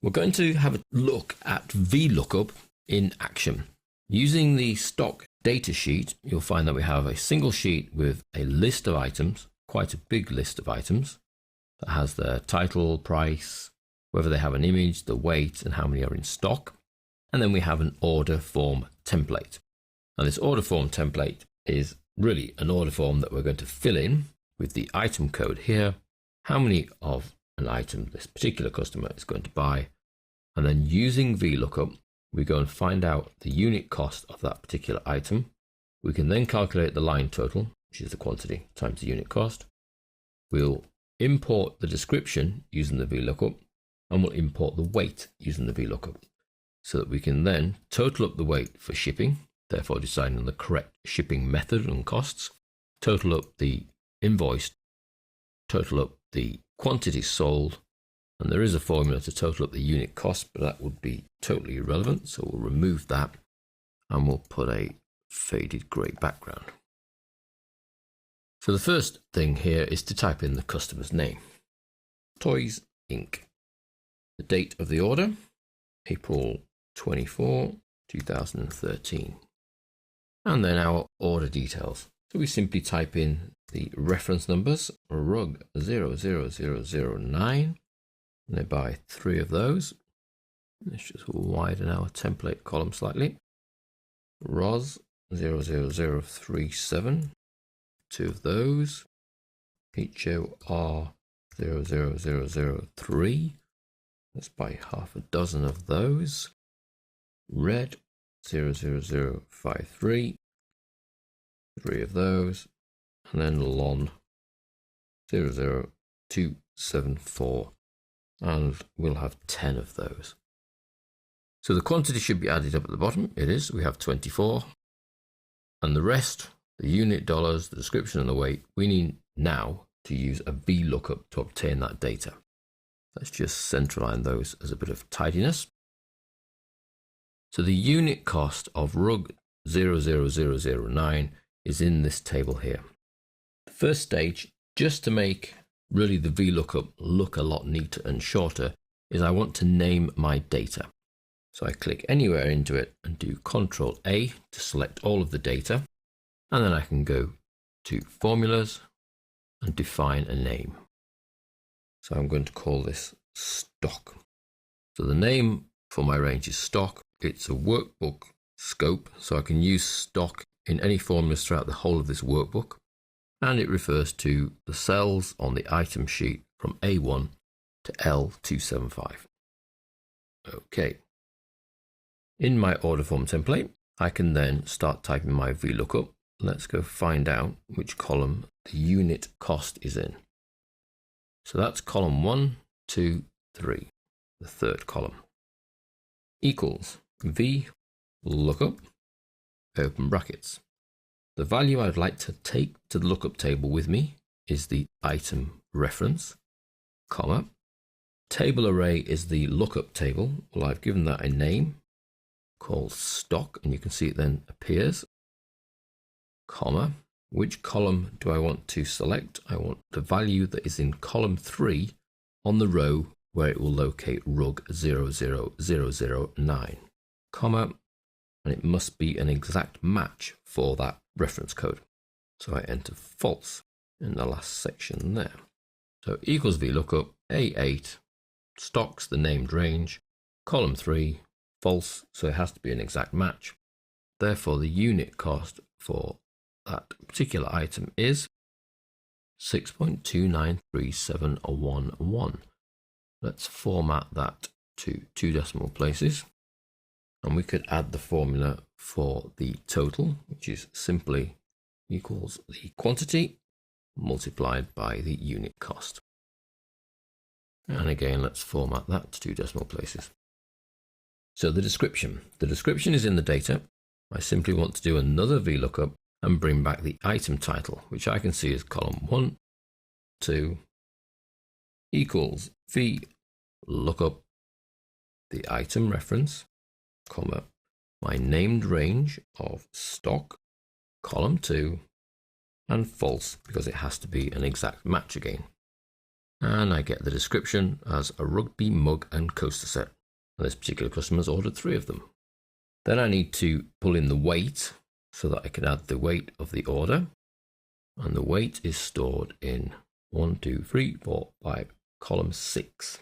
We're going to have a look at VLOOKUP in action. Using the stock data sheet, you'll find that we have a single sheet with a list of items, quite a big list of items, that has the title, price, whether they have an image, the weight, and how many are in stock. And then we have an order form template. Now this order form template is really an order form that we're going to fill in with the item code here, how many of an item this particular customer is going to buy, and then using VLOOKUP, we go and find out the unit cost of that particular item. We can then calculate the line total, which is the quantity times the unit cost. We'll import the description using the VLOOKUP, and we'll import the weight using the VLOOKUP, so that we can then total up the weight for shipping, therefore deciding on the correct shipping method and costs, total up the invoice, total up the quantity sold, and there is a formula to total up the unit cost, but that would be totally irrelevant, so we'll remove that and we'll put a faded grey background. So the first thing here is to type in the customer's name. Toys Inc. The date of the order, April 24, 2013. And then our order details. So we simply type in the reference numbers, rug 00009, and they buy 3 of those. Let's just widen our template column slightly. ROS 00037, 2 of those. HOR 00003, let's buy half a dozen of those. Red 00053, 3 of those, and then LON 00274, and we'll have 10 of those. So the quantity should be added up at the bottom. It is. We have 24, and the rest, the unit, dollars, the description, and the weight, we need now to use a VLOOKUP to obtain that data. Let's just centerline those as a bit of tidiness. So the unit cost of rug 00009 is in this table here. The first stage, just to make really the VLOOKUP look a lot neater and shorter, is I want to name my data. So I click anywhere into it and do Ctrl A to select all of the data, and then I can go to formulas and define a name. So I'm going to call this stock. So the name for my range is stock. It's a workbook scope, so I can use stock in any formulas throughout the whole of this workbook, and it refers to the cells on the item sheet from A1 to L275. Okay. In my order form template, I can then start typing my VLOOKUP. Let's go find out which column the unit cost is in. So that's column 1, 2, 3, the third column. Equals VLOOKUP, open brackets. The value I'd like to take to the lookup table with me is the item reference, comma. Table array is the lookup table. Well, I've given that a name called stock, and you can see it then appears, comma. Which column do I want to select? I want the value that is in column 3 on the row where it will locate rug 00009, comma, and it must be an exact match for that reference code. So I enter false in the last section there. So equals VLOOKUP, A8, stocks the named range, column 3, false, so it has to be an exact match. Therefore, the unit cost for that particular item is 6.293711. Let's format that to 2 decimal places, and we could add the formula for the total, which is simply equals the quantity multiplied by the unit cost. And again, let's format that to 2 decimal places. So the description is in the data. I simply want to do another VLOOKUP and bring back the item title, which I can see as column 1, 2, equals VLOOKUP, the item reference, comma, my named range of stock, column 2, and false, because it has to be an exact match again. And I get the description as a rugby mug and coaster set. And this particular customer has ordered 3 of them. Then I need to pull in the weight so that I can add the weight of the order. And the weight is stored in 1, 2, 3, 4, 5, column 6.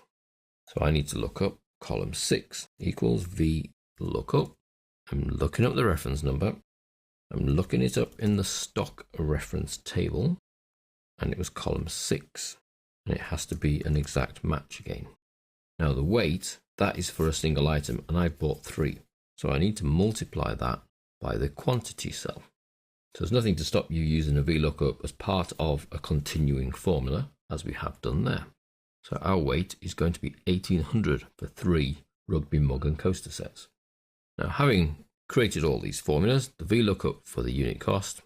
So I need to look up column 6 equals VLOOKUP. I'm looking up the reference number. I'm looking it up in the stock reference table, and it was column 6, and it has to be an exact match again. Now the weight, that is for a single item, and I bought 3. So I need to multiply that by the quantity cell. So there's nothing to stop you using a VLOOKUP as part of a continuing formula, as we have done there. So our weight is going to be 1800 for 3 rugby mug and coaster sets. Now, having created all these formulas, the VLOOKUP for the unit cost,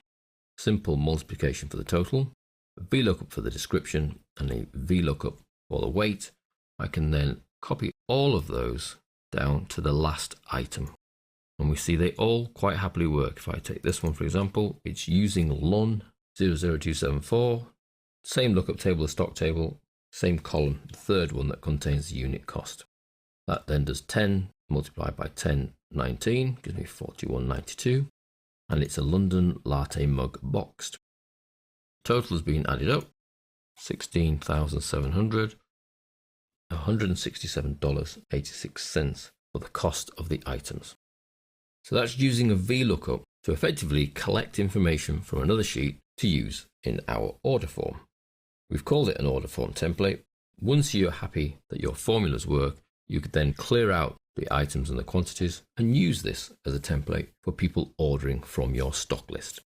simple multiplication for the total, a VLOOKUP for the description, and a VLOOKUP for the weight, I can then copy all of those down to the last item. And we see they all quite happily work. If I take this one, for example, it's using LUN 00274, same lookup table as stock table, same column, the third one that contains the unit cost. That then does 10 multiplied by 1019, gives me 4192, and it's a London latte mug boxed. Total has been added up, $16,700, $167.86 for the cost of the items. So that's using a VLOOKUP to effectively collect information from another sheet to use in our order form. We've called it an order form template. Once you're happy that your formulas work, you could then clear out the items and the quantities and use this as a template for people ordering from your stock list.